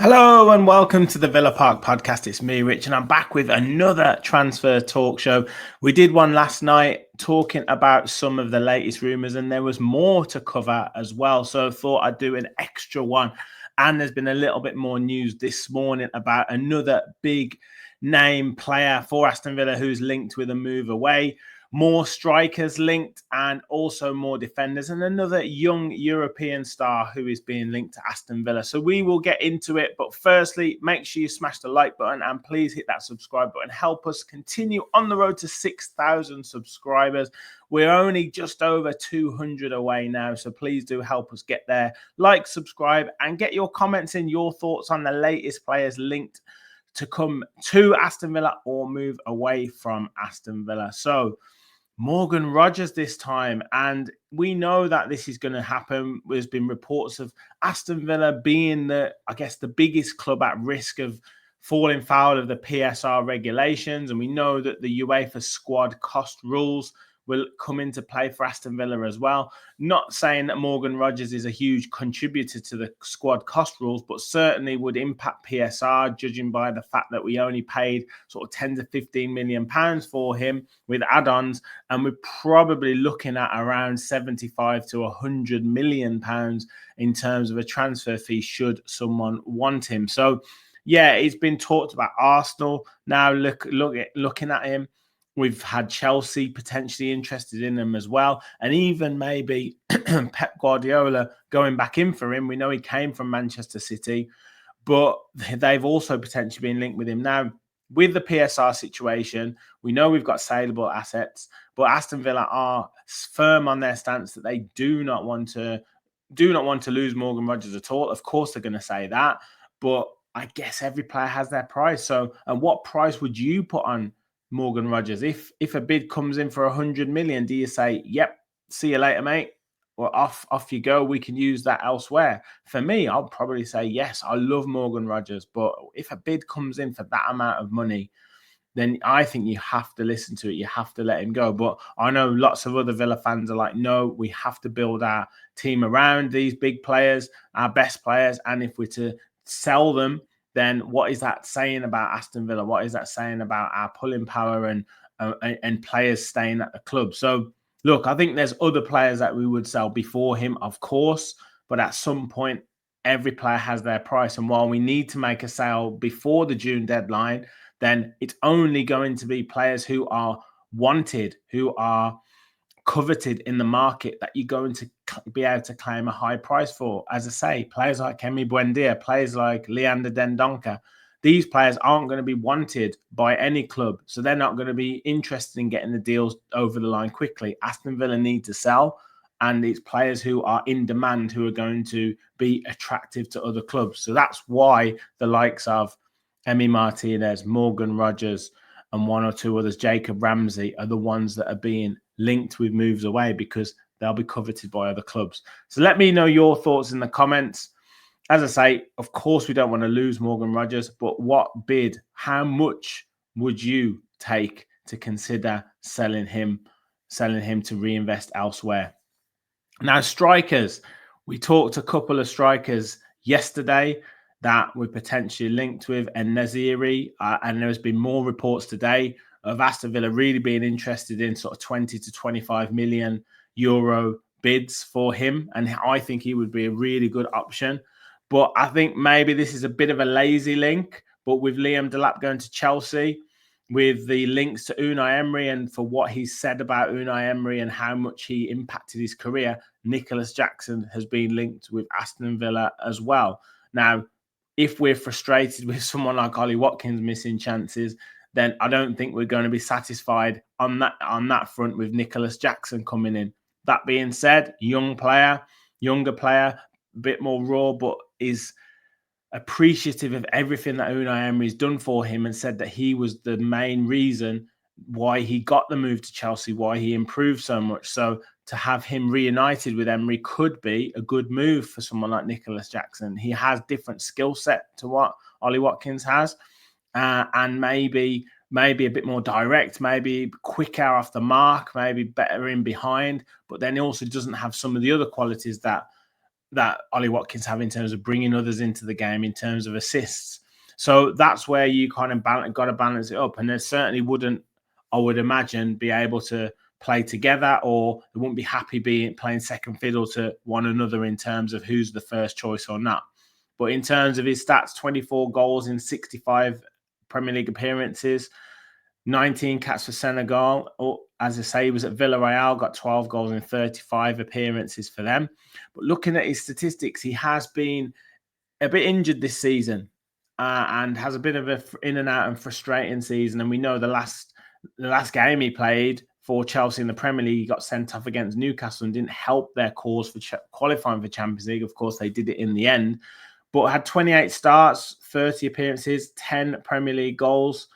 Hello and welcome to the Villa Park podcast. It's me, Rich, and I'm back with another transfer talk show. We did one last night talking about some of the latest rumours, and there was more to cover as well. So I thought I'd do an extra one. And there's been a little bit more news this morning about another big name player for Aston Villa who's linked with a move away. More strikers linked and also more defenders, and another young European star who is being linked to Aston Villa. So we will get into it. But firstly, make sure you smash the like button and please hit that subscribe button. Help us continue on the road to 6,000 subscribers. We're only just over 200 away now. So please do help us get there. Like, subscribe, and get your comments in, your thoughts on the latest players linked to come to Aston Villa or move away from Aston Villa. So Morgan Rogers this time, and we know that this is going to happen. There's been reports of Aston Villa being the biggest club at risk of falling foul of the PSR regulations, and we know that the UEFA squad cost rules will come into play for Aston Villa as well. Not saying that Morgan Rogers is a huge contributor to the squad cost rules, but certainly would impact PSR, judging by the fact that we only paid sort of 10 to 15 million pounds for him with add-ons, and we're probably looking at around 75 to 100 million pounds in terms of a transfer fee should someone want him. So yeah, it's been talked about Arsenal now looking at him. We've had Chelsea potentially interested in him as well. And even maybe Pep Guardiola going back in for him. We know he came from Manchester City, but they've also potentially been linked with him. Now, with the PSR situation, we know we've got saleable assets, but Aston Villa are firm on their stance that they do not want to lose Morgan Rogers at all. Of course, they're going to say that, but I guess every player has their price. So, and what price would you put on Morgan Rogers? If a bid comes in for 100 million, do you say, yep, see you later, mate, or off you go, we can use that elsewhere? For me, I'll probably say yes, I love Morgan Rogers, but if a bid comes in for that amount of money, then I think you have to listen to it. You have to let him go. But I know lots of other Villa fans are like, no, we have to build our team around these big players, our best players. And if we're to sell them, then what is that saying about Aston Villa? What is that saying about our pulling power and players staying at the club? So, look, I think there's other players that we would sell before him, of course. But at some point, every player has their price. And while we need to make a sale before the June deadline, then it's only going to be players who are wanted, who are coveted in the market, that you're going to be able to claim a high price for. As I say, players like Kemi Buendia, players like Leander Dendoncker, these players aren't going to be wanted by any club, so they're not going to be interested in getting the deals over the line quickly. Aston Villa need to sell, and it's players who are in demand who are going to be attractive to other clubs. So that's why the likes of Emi Martinez, Morgan Rogers, and one or two others, Jacob Ramsey, are the ones that are being linked with moves away because they'll be coveted by other clubs. So let me know your thoughts in the comments. As I say, of course, we don't want to lose Morgan Rogers, but what bid, how much would you take to consider selling him to reinvest elsewhere? Now, strikers, we talked a couple of strikers yesterday that we're potentially linked with En-Nesyri, and there's been more reports today of Aston Villa really being interested in sort of 20 to 25 million euro bids for him, and I think he would be a really good option. But I think maybe this is a bit of a lazy link, but with Liam Delap going to Chelsea, with the links to Unai Emery and for what he said about Unai Emery and how much he impacted his career, Nicolas Jackson has been linked with Aston Villa as well. Now, if we're frustrated with someone like Ollie Watkins missing chances, then I don't think we're going to be satisfied on that front with Nicolas Jackson coming in. That being said, younger player, a bit more raw, but is appreciative of everything that Unai Emery's done for him, and said that he was the main reason why he got the move to Chelsea, why he improved so much. So to have him reunited with Emery could be a good move for someone like Nicolas Jackson. He has different skill set to what Ollie Watkins has, and maybe a bit more direct, maybe quicker off the mark, maybe better in behind, but then he also doesn't have some of the other qualities that that Ollie Watkins have in terms of bringing others into the game, in terms of assists. So that's where you kind of got to balance it up. And there certainly wouldn't, I would imagine, be able to play together, or they wouldn't be happy playing second fiddle to one another in terms of who's the first choice or not. But in terms of his stats, 24 goals in 65 Premier League appearances, 19 caps for Senegal. Or, as I say, he was at Villarreal, got 12 goals in 35 appearances for them. But looking at his statistics, he has been a bit injured this season and has a bit of a in and out and frustrating season. And we know the last game he played for Chelsea in the Premier League, he got sent off against Newcastle and didn't help their cause for qualifying for Champions League. Of course, they did it in the end, but had 28 starts, 30 appearances, 10 Premier League goals,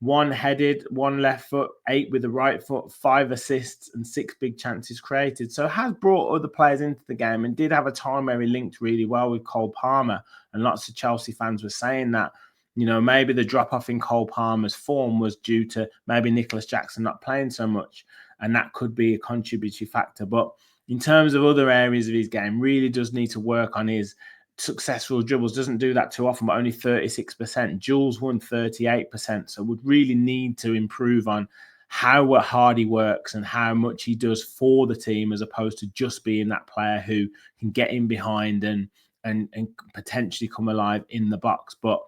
1 headed, 1 left foot, 8 with the right foot, 5 assists and 6 big chances created. So has brought other players into the game, and did have a time where he linked really well with Cole Palmer. And lots of Chelsea fans were saying that, you know, maybe the drop-off in Cole Palmer's form was due to maybe Nicolas Jackson not playing so much, and that could be a contributory factor. But in terms of other areas of his game, really does need to work on his successful dribbles. Doesn't do that too often, but only 36%. Jules won 38%. So would really need to improve on how hard he works and how much he does for the team, as opposed to just being that player who can get in behind and potentially come alive in the box. But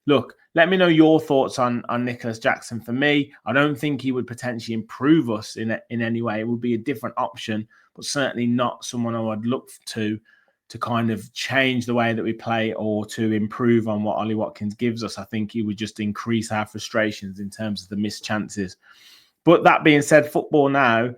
look, let me know your thoughts on Nicolas Jackson. For me, I don't think he would potentially improve us in any way. It would be a different option, but certainly not someone I would look to kind of change the way that we play or to improve on what Ollie Watkins gives us. I think he would just increase our frustrations in terms of the missed chances. But that being said, football now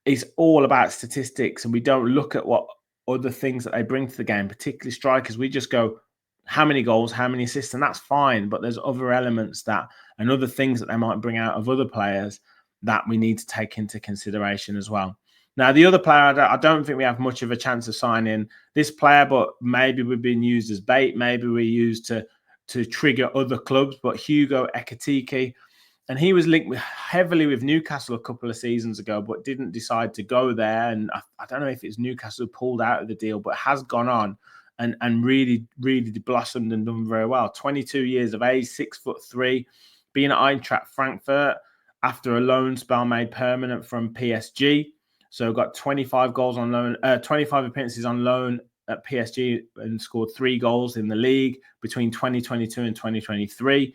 is all about statistics, and we don't look at what other things that they bring to the game, particularly strikers. We just go, how many goals, how many assists, and that's fine. But there's other elements and other things that they might bring out of other players that we need to take into consideration as well. Now, the other player, I don't think we have much of a chance of signing this player, but maybe we've been used as bait. Maybe we're used to trigger other clubs. But Hugo Ekitike, and he was linked heavily with Newcastle a couple of seasons ago, but didn't decide to go there. And I don't know if it's Newcastle who pulled out of the deal, but has gone on and really, really blossomed and done very well. 22 years of age, 6'3", being at Eintracht Frankfurt after a loan spell made permanent from PSG. So got 25 goals on loan, 25 appearances on loan at PSG, and scored 3 goals in the league between 2022 and 2023.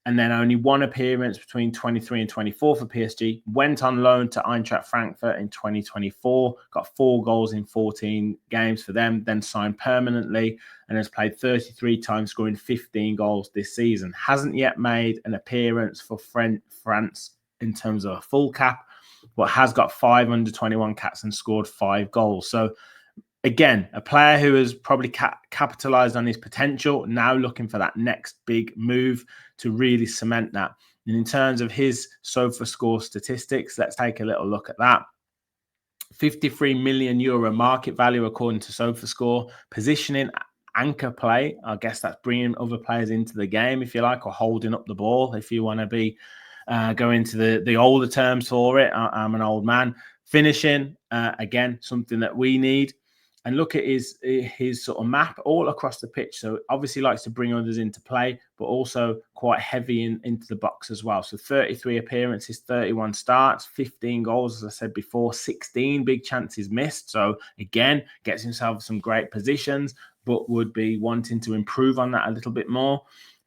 And then only 1 appearance between 23 and 24 for PSG. Went on loan to Eintracht Frankfurt in 2024, got 4 goals in 14 games for them, then signed permanently and has played 33 times, scoring 15 goals this season. Hasn't yet made an appearance for France in terms of a full cap, but has got 5 under-21 caps and scored 5 goals. So again, a player who has probably capitalized on his potential, now looking for that next big move to really cement that. And in terms of his SofaScore statistics, let's take a little look at that. 53 million euro market value according to SofaScore. Positioning, anchor play. I guess that's bringing other players into the game, if you like, or holding up the ball, if you want to be go into the older terms for it. I'm an old man. Finishing, again, something that we need. And look at his sort of map all across the pitch. So obviously likes to bring others into play, but also quite heavy into the box as well. So 33 appearances, 31 starts, 15 goals, as I said before, 16 big chances missed. So again, gets himself some great positions, but would be wanting to improve on that a little bit more.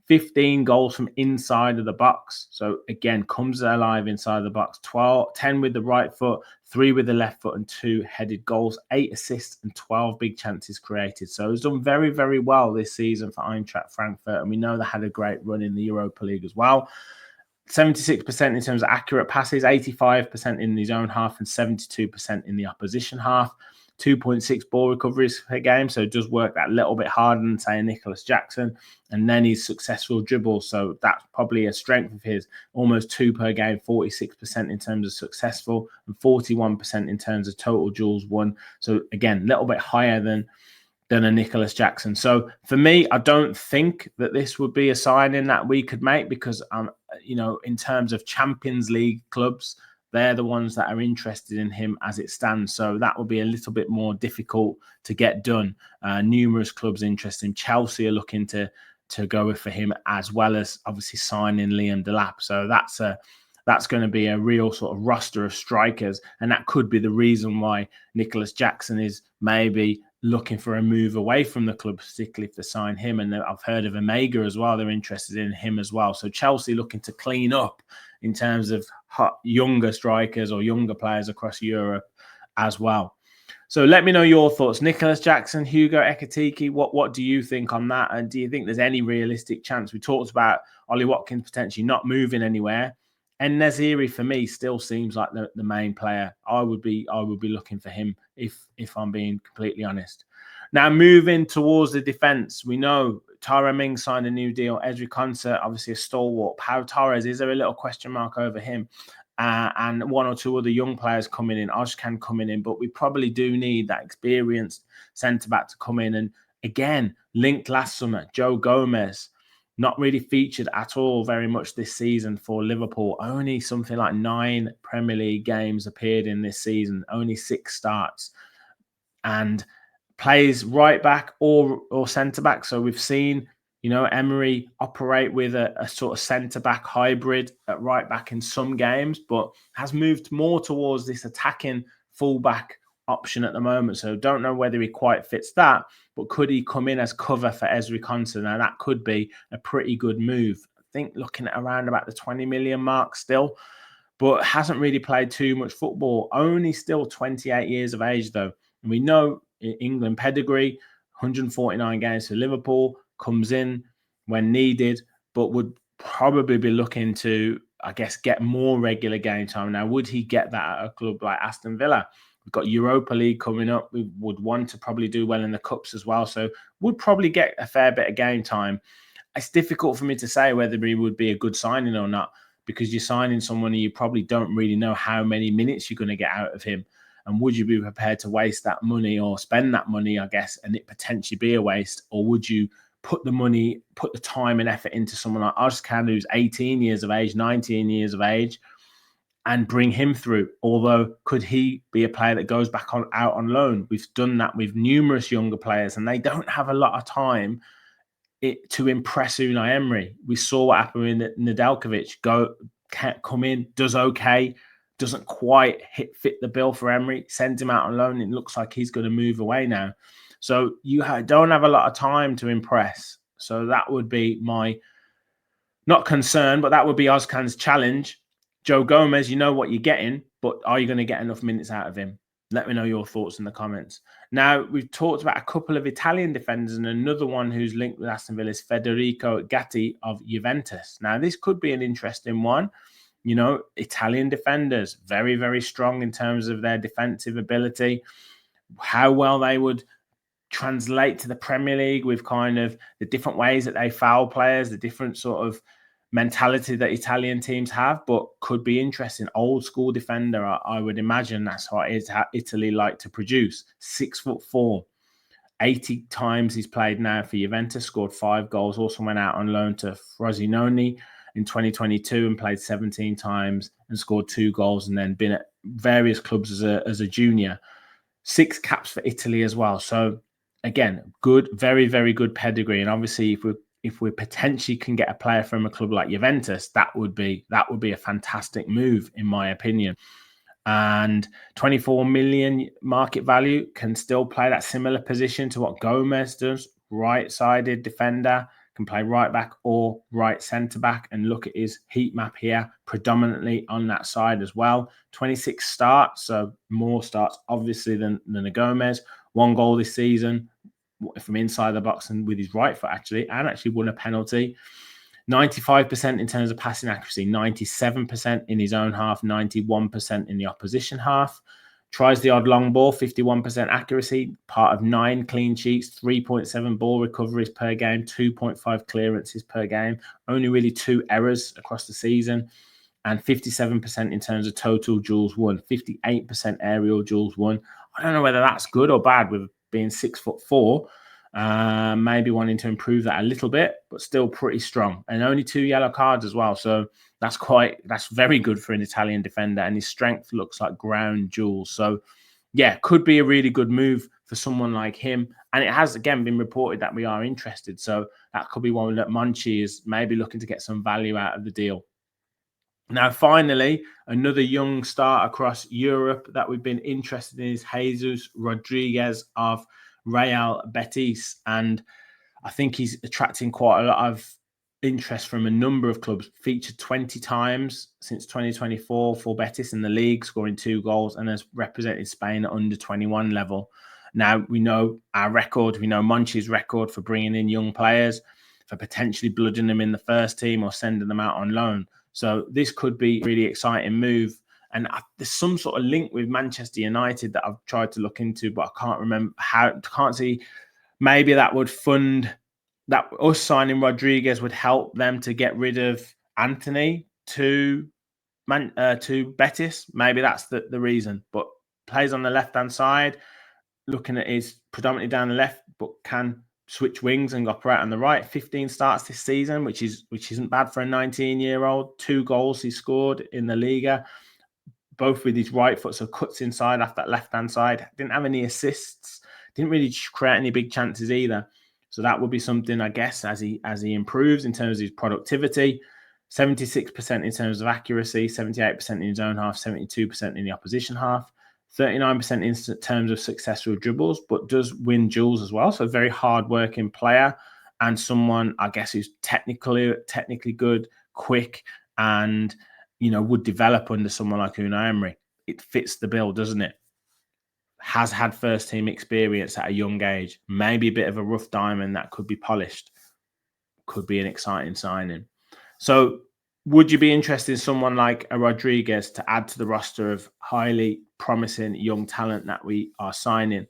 15 goals from inside of the box. So again, comes alive inside the box. 10 with the right foot, 3 with the left foot, and 2 headed goals, 8 assists and 12 big chances created. So he's done very, very well this season for Eintracht Frankfurt. And we know they had a great run in the Europa League as well. 76% in terms of accurate passes, 85% in his own half and 72% in the opposition half. 2.6 ball recoveries per game, so it does work that little bit harder than, say, Nicolas Jackson. And then his successful dribbles, so that's probably a strength of his. Almost 2 per game, 46% in terms of successful, and 41% in terms of total duels won. So again, a little bit higher than a Nicolas Jackson. So for me, I don't think that this would be a signing that we could make because, in terms of Champions League clubs, They're the ones that are interested in him as it stands. So that will be a little bit more difficult to get done. Numerous clubs interested in. Chelsea are looking to go for him, as well as obviously signing Liam Delap. So that's going to be a real sort of roster of strikers. And that could be the reason why Nicolas Jackson is maybe looking for a move away from the club, particularly if they sign him. And I've heard of Omega as well. They're interested in him as well. So Chelsea looking to clean up in terms of younger strikers or younger players across Europe as well. So let me know your thoughts. Nicolas Jackson, Hugo Ekitike, what do you think on that? And do you think there's any realistic chance? We talked about Ollie Watkins potentially not moving anywhere. And Naziri, for me, still seems like the main player. I would be looking for him if I'm being completely honest. Now, moving towards the defence, we know Tyrone Mings signed a new deal. Ezri Konsa, obviously a stalwart. Pau Torres, is there a little question mark over him? And one or two other young players coming in, Ozcan coming in, but we probably do need that experienced centre-back to come in. And again, linked last summer, Joe Gomez, not really featured at all very much this season for Liverpool. Only something like 9 Premier League games appeared in this season, only 6 starts. And plays right back or centre back. So we've seen, Emery operate with a sort of centre back hybrid at right back in some games, but has moved more towards this attacking full back option at the moment. So don't know whether he quite fits that, but could he come in as cover for Ezri Konsa? Now that could be a pretty good move. I think looking at around about the 20 million mark still, but hasn't really played too much football. Only still 28 years of age though. And we know England pedigree, 149 games for Liverpool, comes in when needed, but would probably be looking to, I guess, get more regular game time. Now, would he get that at a club like Aston Villa? We've got Europa League coming up. We would want to probably do well in the Cups as well. So would probably get a fair bit of game time. It's difficult for me to say whether he would be a good signing or not, because you're signing someone and you probably don't really know how many minutes you're going to get out of him. And would you be prepared to waste that money or spend that money, I guess, and it potentially be a waste? Or would you put the time and effort into someone like Ozcan, who's 18 years of age, 19 years of age, and bring him through? Although, could he be a player that goes back out on loan? We've done that with numerous younger players, and they don't have a lot of time to impress Unai Emery. We saw what happened with Nedeljkovic. Can't come in, does okay, doesn't quite fit the bill for Emery, sends him out on loan. It looks like he's going to move away now. So you don't have a lot of time to impress. So that would be my, not concern, but that would be Ozcan's challenge. Joe Gomez, you know what you're getting, but are you going to get enough minutes out of him? Let me know your thoughts in the comments. Now, we've talked about a couple of Italian defenders, and another one who's linked with Aston Villa is Federico Gatti of Juventus. Now, this could be an interesting one. Italian defenders, very, very strong in terms of their defensive ability. How well they would translate to the Premier League with kind of the different ways that they foul players, the different sort of mentality that Italian teams have, but could be interesting. Old school defender, I would imagine that's what Italy like to produce. 6'4", 80 times he's played now for Juventus, scored 5 goals, also went out on loan to Frosinone in 2022 and played 17 times and scored 2 goals, and then been at various clubs as a junior. 6 caps for Italy as well. So again, good, very, very good pedigree. And obviously, if we potentially can get a player from a club like Juventus, that would be a fantastic move, in my opinion. And 24 million market value, can still play that similar position to what Gomez does. Right-sided defender, can play right back or right centre back. And look at his heat map here, predominantly on that side as well. 26 starts, so more starts obviously than a Gomez. 1 goal this season from inside the box and with his right foot and actually won a penalty. 95% in terms of passing accuracy, 97% in his own half, 91% in the opposition half. Tries the odd long ball, 51% accuracy, part of 9 clean sheets, 3.7 ball recoveries per game, 2.5 clearances per game, only really 2 errors across the season, and 57% in terms of total duels won, 58% aerial duels won. I don't know whether that's good or bad with being 6'4", Maybe wanting to improve that a little bit, but still pretty strong. And only 2 yellow cards as well. So that's very good for an Italian defender. And his strength looks like ground jewels. So yeah, could be a really good move for someone like him. And it has, again, been reported that we are interested. So that could be one that Monchi is maybe looking to get some value out of the deal. Now, finally, another young star across Europe that we've been interested in is Jesus Rodriguez of Real Betis. And I think he's attracting quite a lot of interest from a number of clubs. Featured 20 times since 2024 for Betis in the league, scoring 2 goals, and has represented Spain at under 21 level. Now, we know our record. We know Monchi's record for bringing in young players, for potentially blooding them in the first team or sending them out on loan. So this could be a really exciting move. And there's some sort of link with Manchester United that I've tried to look into, but I can't remember can't see. Maybe that would fund that. Us signing Rodriguez would help them to get rid of Anthony to Betis. Maybe that's the reason. But plays on the left-hand side, looking at his predominantly down the left, but can switch wings and operate on the right. 15 starts this season, which isn't bad for a 19-year-old. 2 goals he scored in the Liga, both with his right foot, so cuts inside off that left-hand side. Didn't have any assists. Didn't really create any big chances either. So that would be something, I guess, as he improves in terms of his productivity. 76% in terms of accuracy, 78% in his own half, 72% in the opposition half. 39% in terms of successful dribbles, but does win duels as well. So a very hard-working player and someone, I guess, who's technically good, quick, and would develop under someone like Unai Emery. It fits the bill, doesn't it? Has had first-team experience at a young age. Maybe a bit of a rough diamond that could be polished. Could be an exciting signing. So would you be interested in someone like a Rodriguez to add to the roster of highly promising young talent that we are signing?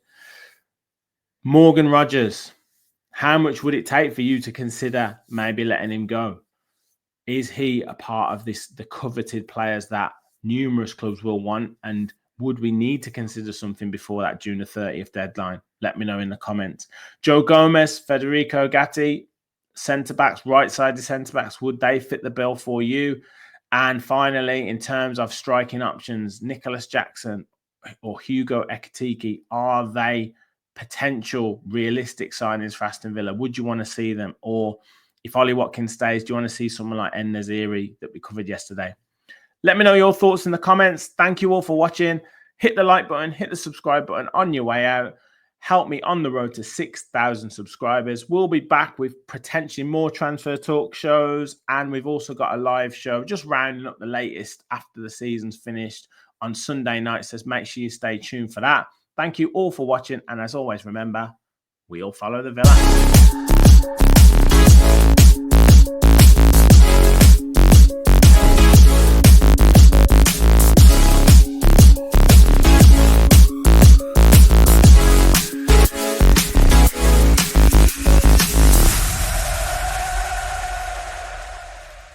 Morgan Rogers, how much would it take for you to consider maybe letting him go? Is he a part of the coveted players that numerous clubs will want? And would we need to consider something before that June the 30th deadline? Let me know in the comments. Joe Gomez, Federico Gatti, centre-backs, right-sided centre-backs, would they fit the bill for you? And finally, in terms of striking options, Nicolas Jackson or Hugo Ekitike, are they potential realistic signings for Aston Villa? Would you want to see them? Or if Ollie Watkins stays, do you want to see someone like En-Nesyri that we covered yesterday? Let me know your thoughts in the comments. Thank you all for watching. Hit the like button, hit the subscribe button on your way out. Help me on the road to 6,000 subscribers. We'll be back with potentially more transfer talk shows. And we've also got a live show just rounding up the latest after the season's finished on Sunday night. So make sure you stay tuned for that. Thank you all for watching. And as always, remember, we all follow the Villa.